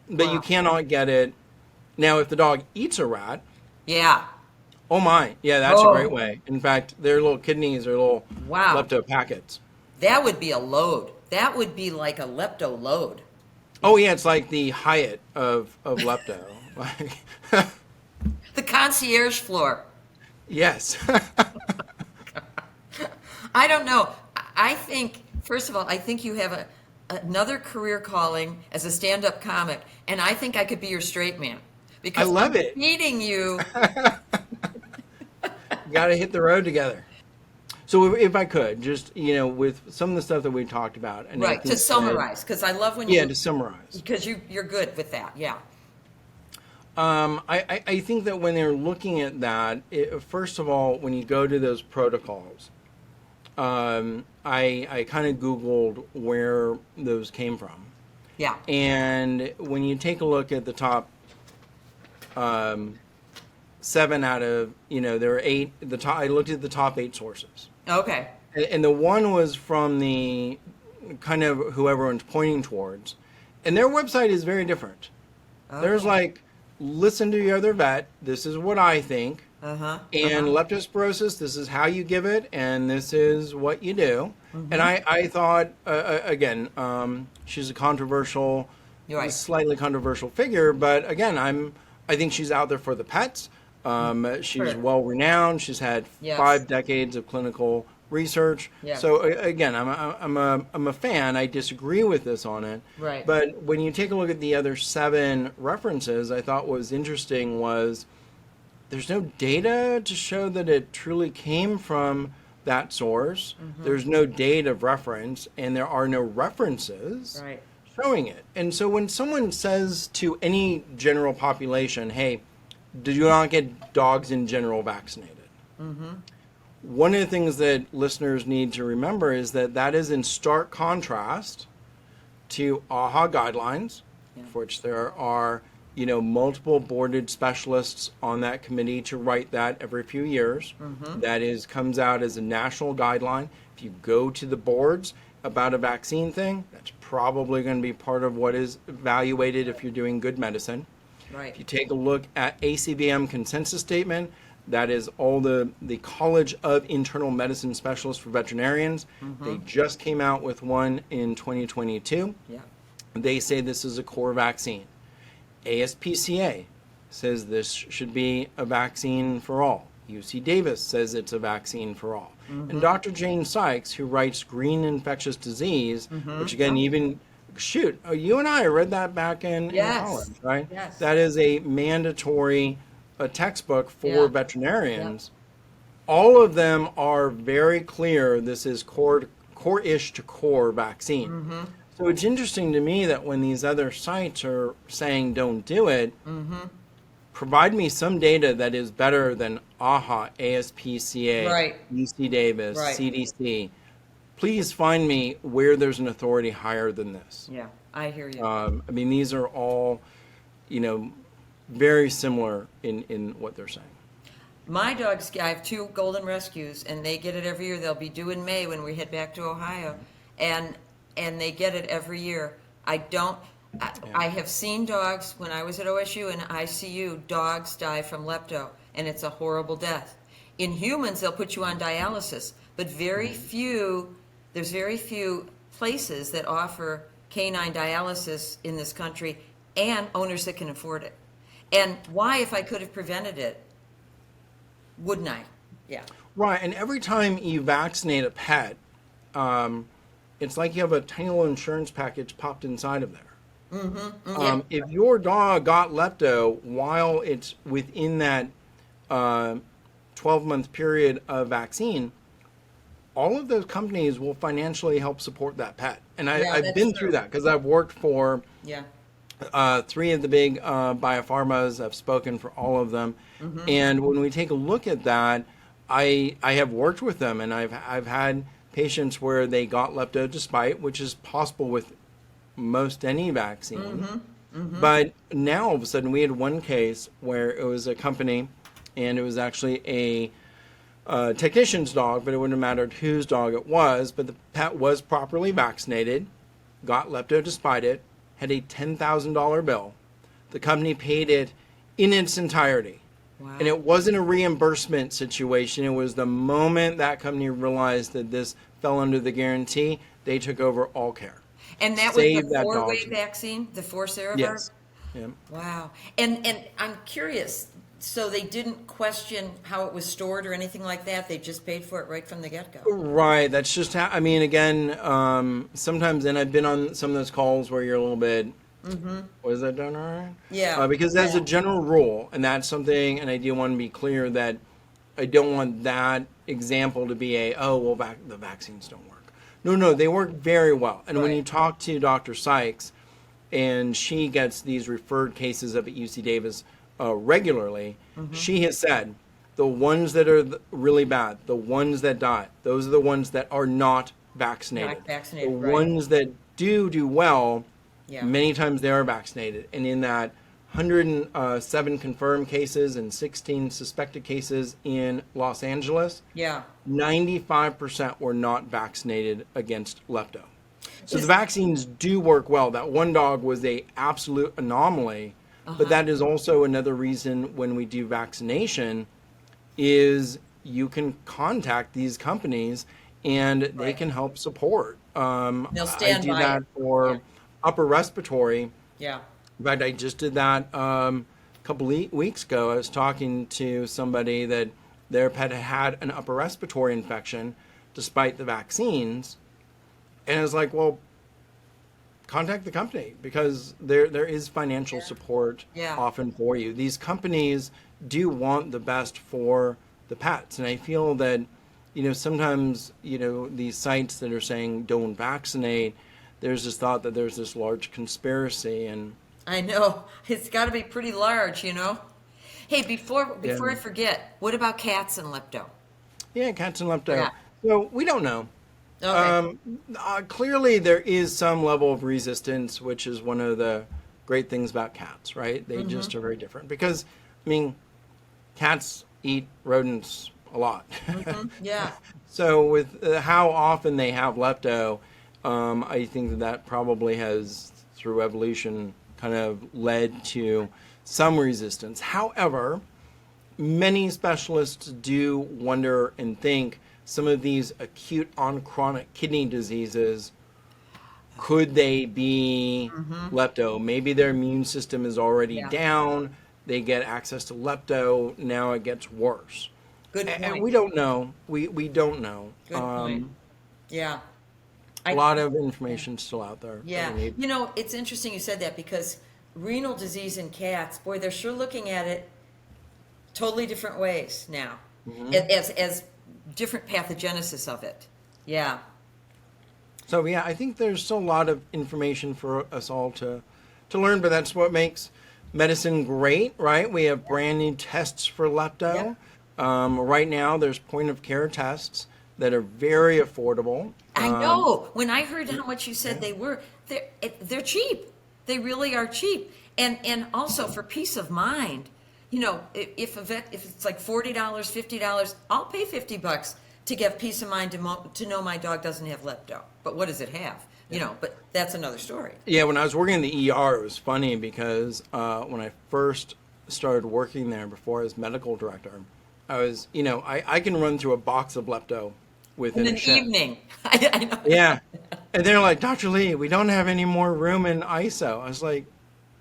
But you cannot get it. Now, if the dog eats a rat, Yeah. oh my, yeah, that's a great way. In fact, their little kidneys are little Wow. lepto packets. That would be a load. That would be like a lepto load. Oh yeah, it's like the Hyatt of lepto. Like, The concierge floor. yes. I don't know. I think, first of all, I think you have another career calling as a stand-up comic, and I think I could be your straight man. Because I love it. Meeting you. Got to hit the road together. So if I could, just, you know, with some of the stuff that we talked about. And Right, to summarize, because I love when you... Yeah, to summarize. Because you're good with that, yeah. I think that when they're looking at that, first of all, when you go to those protocols, I kind of Googled where those came from. Yeah. And when you take a look at the top 7 out of, you know, there are 8, I looked at the top 8 sources. Okay. And the one was from the kind of who everyone's pointing towards. And their website is very different. There's like, listen to your other vet. This is what I think. And leptospirosis, this is how you give it, and this is what you do. And I thought, again, she's a controversial, slightly controversial figure, but again, I think she's out there for the pets. She's well renowned. She's had 5 decades of clinical research. So again, I'm a fan. I disagree with this on it. Right. But when you take a look at the other 7 references, I thought what was interesting was there's no data to show that it truly came from that source. There's no date of reference, and there are no references showing it. And so when someone says to any general population, hey, do you not get dogs in general vaccinated? One of the things that listeners need to remember is that that is in stark contrast to AHA guidelines, for which there are multiple boarded specialists on that committee to write that every few years. That comes out as a national guideline. If you go to the boards about a vaccine thing, that's probably going to be part of what is evaluated if you're doing good medicine. If you take a look at ACVM consensus statement, that is all the College of Internal Medicine Specialists for Veterinarians. They just came out with one in 2022. They say this is a core vaccine. ASPCA says this should be a vaccine for all. UC Davis says it's a vaccine for all. And Dr. Jane Sykes, who writes Green Infectious Disease, which again, you and I read that back in college, right? That is a mandatory textbook for veterinarians. All of them are very clear this is core-ish to core vaccine. So it's interesting to me that when these other sites are saying don't do it, provide me some data that is better than AHA, ASPCA, UC Davis, CDC. Please find me where there's an authority higher than this. Yeah, I hear you. I mean, these are all, very similar in what they're saying. My dogs, I have 2 golden rescues, and they get it every year. They'll be due in May when we head back to Ohio, and they get it every year. I have seen dogs when I was at OSU and ICU, dogs die from lepto, and it's a horrible death. In humans, they'll put you on dialysis, but there's very few places that offer canine dialysis in this country and owners that can afford it. And why, if I could have prevented it, wouldn't I? Yeah. Right, and every time you vaccinate a pet, it's like you have a tiny little insurance package popped inside of there. If your dog got lepto while it's within that 12-month period of vaccine, all of those companies will financially help support that pet. And I've been through that because I've worked for 3 of the big biopharmas. I've spoken for all of them. And when we take a look at that, I have worked with them, and I've had patients where they got leptospite, which is possible with most any vaccine. But now all of a sudden we had one case where it was a company, and it was actually a technician's dog, but it wouldn't have mattered whose dog it was, but the pet was properly vaccinated, got leptospite it, had a $10,000 bill. The company paid it in its entirety. And it wasn't a reimbursement situation. It was the moment that company realized that this fell under the guarantee, they took over all care. And that was the 4-way vaccine, the 4-serovirus? Yes. Wow. And I'm curious, so they didn't question how it was stored or anything like that? They just paid for it right from the get-go? Right. That's just how, again, sometimes, and I've been on some of those calls where you're a little bit, was that done all right? Yeah. Because that's a general rule, and that's something, and I do want to be clear that I don't want that example to be the vaccines don't work. No, they work very well. And when you talk to Dr. Sykes, and she gets these referred cases up at UC Davis regularly, she has said the ones that are really bad, the ones that die, those are the ones that are not vaccinated. The ones that do well, many times they are vaccinated. And in that 107 confirmed cases and 16 suspected cases in Los Angeles, 95% were not vaccinated against lepto. So the vaccines do work well. That one dog was a absolute anomaly, but that is also another reason when we do vaccination is you can contact these companies and they can help support. They'll stand I do by that it. for upper respiratory. Yeah. In fact, I just did that a couple weeks ago. I was talking to somebody that their pet had an upper respiratory infection despite the vaccines. And I was like, well, contact the company because there is financial support often for you. These companies do want the best for the pets. And I feel that, sometimes, these sites that are saying don't vaccinate, there's this thought that there's this large conspiracy. And I know. It's got to be pretty large, Hey, before I forget, what about cats and lepto? yeah, cats and lepto. Yeah. So we don't know. Okay. Clearly, there is some level of resistance, which is one of the great things about cats, right? They just are very different because, cats eat rodents a lot. Yeah. So with how often they have lepto, I think that probably has, through evolution, kind of led to some resistance. However, many specialists do wonder and think some of these acute on chronic kidney diseases, could they be lepto? Maybe their immune system is already down. They get access to lepto. Now it gets worse. Good point. And we don't know. We don't know. Good point. Yeah. A lot of information still out there. Yeah. that we need. It's interesting you said that because renal disease in cats, boy, they're sure looking at it totally different ways now, as different pathogenesis of it. Yeah. So yeah, I think there's still a lot of information for us all to learn, but that's what makes medicine great, right? We have brand new tests for lepto. Right now, there's point of care tests that are very affordable. I know. When I heard how much you said they were, they're cheap. They really are cheap. And also for peace of mind, if it's like $40, $50, I'll pay $50 to get peace of mind to know my dog doesn't have lepto. But what does it have? But that's another story. Yeah, when I was working in the ER, it was funny because when I first started working there before I was medical director, I was, I can run through a box of lepto within In a an shift. evening. I know. Yeah. And they're like, Dr. Lee, we don't have any more room in ISO. I was like,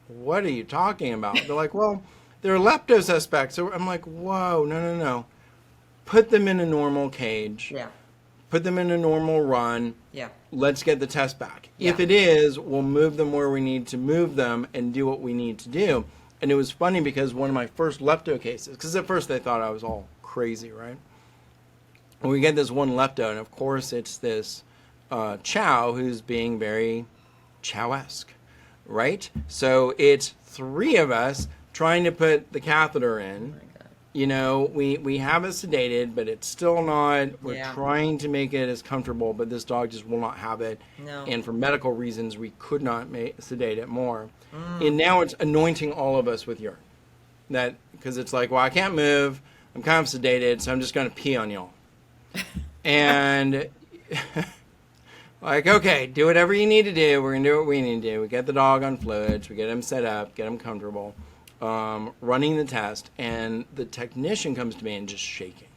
what are you talking about? They're like, well, they're lepto suspects. So I'm like, whoa, no. Put them in a normal cage. Yeah. Put them in a normal run. Yeah. Let's get the test back. Yeah. If it is, we'll move them where we need to move them and do what we need to do. And it was funny because one of my first lepto cases, because at first they thought I was all crazy, right? And we get this one lepto, and of course it's this chow who's being very chow-esque, right? So it's three of us trying to put the catheter in. We have it sedated, but it's still not. We're trying to make it as comfortable, but this dog just will not have it. No. And for medical reasons, we could not sedate it more. And now it's anointing all of us with urine. Because it's like, well, I can't move. I'm kind of sedated, so I'm just going to pee on y'all. And like, okay, do whatever you need to do. We're going to do what we need to do. We get the dog on fluids. We get him set up, get him comfortable. Running the test, and the technician comes to me and just shaking.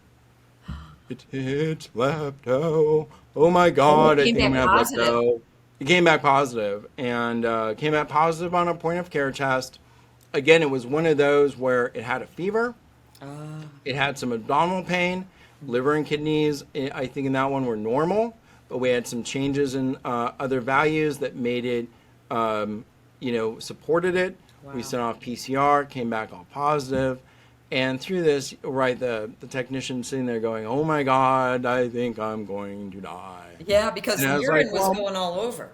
It's lepto. Oh my God, I think I have lepto. It came back positive, and came back positive on a point of care test. Again, it was one of those where it had a fever. It had some abdominal pain. Liver and kidneys, I think in that one were normal, but we had some changes in other values that made it, supported it. Wow. We sent off PCR, came back all positive. And through this, right, the technician sitting there going, oh my God, I think I'm going to die. Yeah, because the urine was going all over.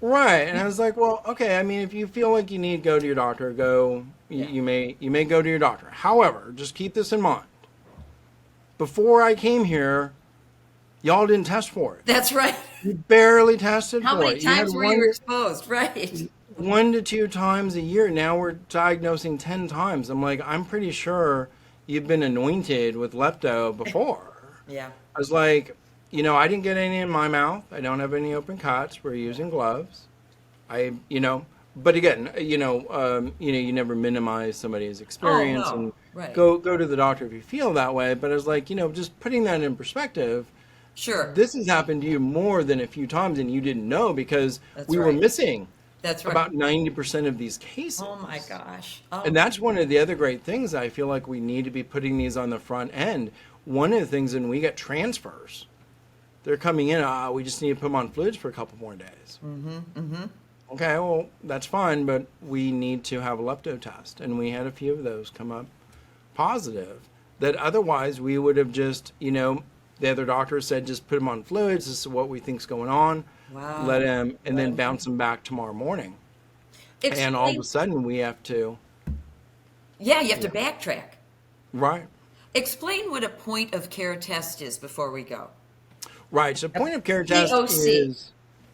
Right. And I was like, well, okay, I mean, if you feel like you need to go to your doctor, go. You may go to your doctor. However, just keep this in mind. Before I came here, y'all didn't test for it. That's right. You barely tested for it. How many times were you exposed? Right. 1 to 2 times a year. Now we're diagnosing 10 times. I'm like, I'm pretty sure you've been anointed with lepto before. Yeah. I was like, I didn't get any in my mouth. I don't have any open cuts. We're using gloves. But again, you never minimize somebody's experience no. and Right. go to the doctor if you feel that way. But I was like, just putting that in perspective, Sure. this has happened to you more than a few times and you didn't know because That's we were right. missing That's right. about 90% of these cases. Oh my gosh. Oh. And that's one of the other great things. I feel like we need to be putting these on the front end. One of the things when we get transfers, they're coming in, we just need to put them on fluids for a couple more days. Okay, well, that's fine, but we need to have a lepto test. And we had a few of those come up positive that otherwise we would have just, the other doctor said, just put them on fluids. This is what we think's going on. Wow. Let him, and then bounce them back tomorrow morning. And all of a sudden we have to. Yeah, you have to backtrack. Right. Explain what a point of care test is before we go. Right. So point of care test POC. is,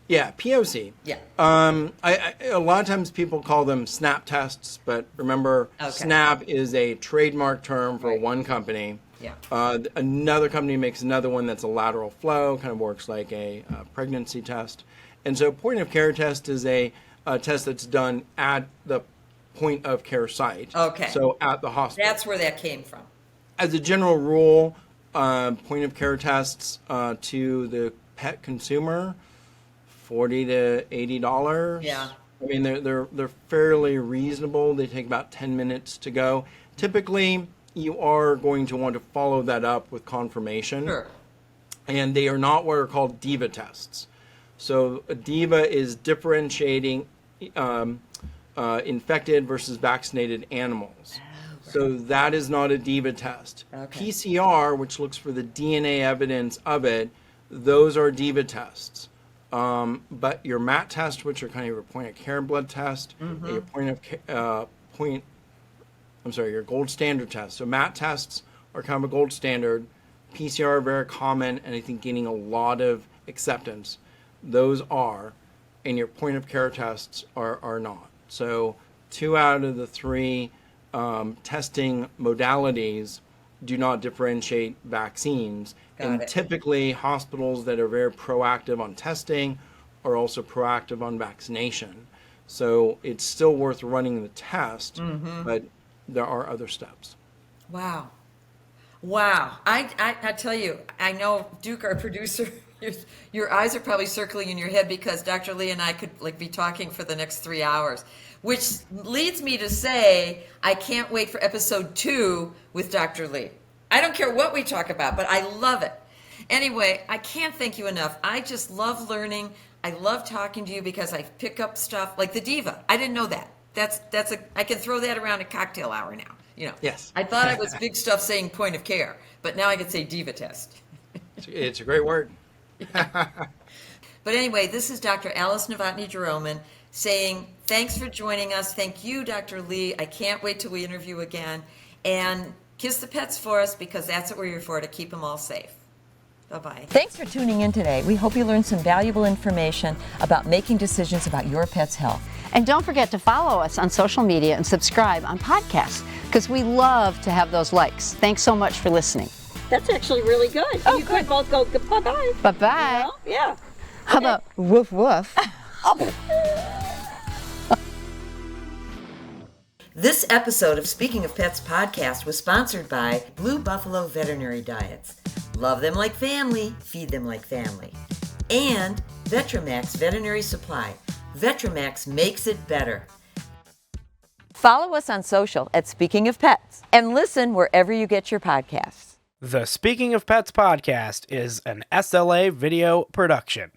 POC. Yeah. A lot of times people call them SNAP tests, but remember, SNAP is a trademark term for one company. Yeah. Another company makes another one that's a lateral flow, kind of works like a pregnancy test. And so point of care test is a test that's done at the point of care site. Okay. So at the hospital. That's where that came from. As a general rule, point of care tests to the pet consumer, $40 to $80. Yeah. I mean, they're fairly reasonable. They take about 10 minutes to go. Typically, you are going to want to follow that up with confirmation. Sure. And they are not what are called DIVA tests. So a DIVA is differentiating infected versus vaccinated animals. So that is not a DIVA test. Okay. PCR, which looks for the DNA evidence of it, those are DIVA tests. But your MAT test, which are kind of your point of care blood test, your your gold standard test. So MAT tests are kind of a gold standard. PCR are very common, and I think gaining a lot of acceptance. Those are, and your point of care tests are not. So 2 out of the 3 testing modalities do not differentiate vaccines. Got it. Typically, hospitals that are very proactive on testing are also proactive on vaccination. So it's still worth running the test, but there are other steps. Wow. I tell you, I know Duke, our producer, your eyes are probably circling in your head because Dr. Lee and I could be talking for the next 3 hours, which leads me to say I can't wait for episode 2 with Dr. Lee. I don't care what we talk about, but I love it. Anyway, I can't thank you enough. I just love learning. I love talking to you because I pick up stuff like the DIVA. I didn't know that. I can throw that around at cocktail hour now. Yes. I thought it was big stuff saying point of care, but now I can say DIVA test. It's a great word. But anyway, this is Dr. Alice Novotny-Jeroman saying thanks for joining us. Thank you, Dr. Lee. I can't wait till we interview again. And kiss the pets for us because that's what we're here for, to keep them all safe. Bye-bye. Thanks for tuning in today. We hope you learned some valuable information about making decisions about your pet's health. And don't forget to follow us on social media and subscribe on podcasts because we love to have those likes. Thanks so much for listening. That's actually really good. Oh, you good. could both go bye-bye. Bye-bye. Well, yeah. How about woof woof? This episode of Speaking of Pets podcast was sponsored by Blue Buffalo Veterinary Diets. Love them like family, feed them like family. And Vetramax Veterinary Supply. Vetramax makes it better. Follow us on social at Speaking of Pets and listen wherever you get your podcasts. The Speaking of Pets podcast is an SLA video production.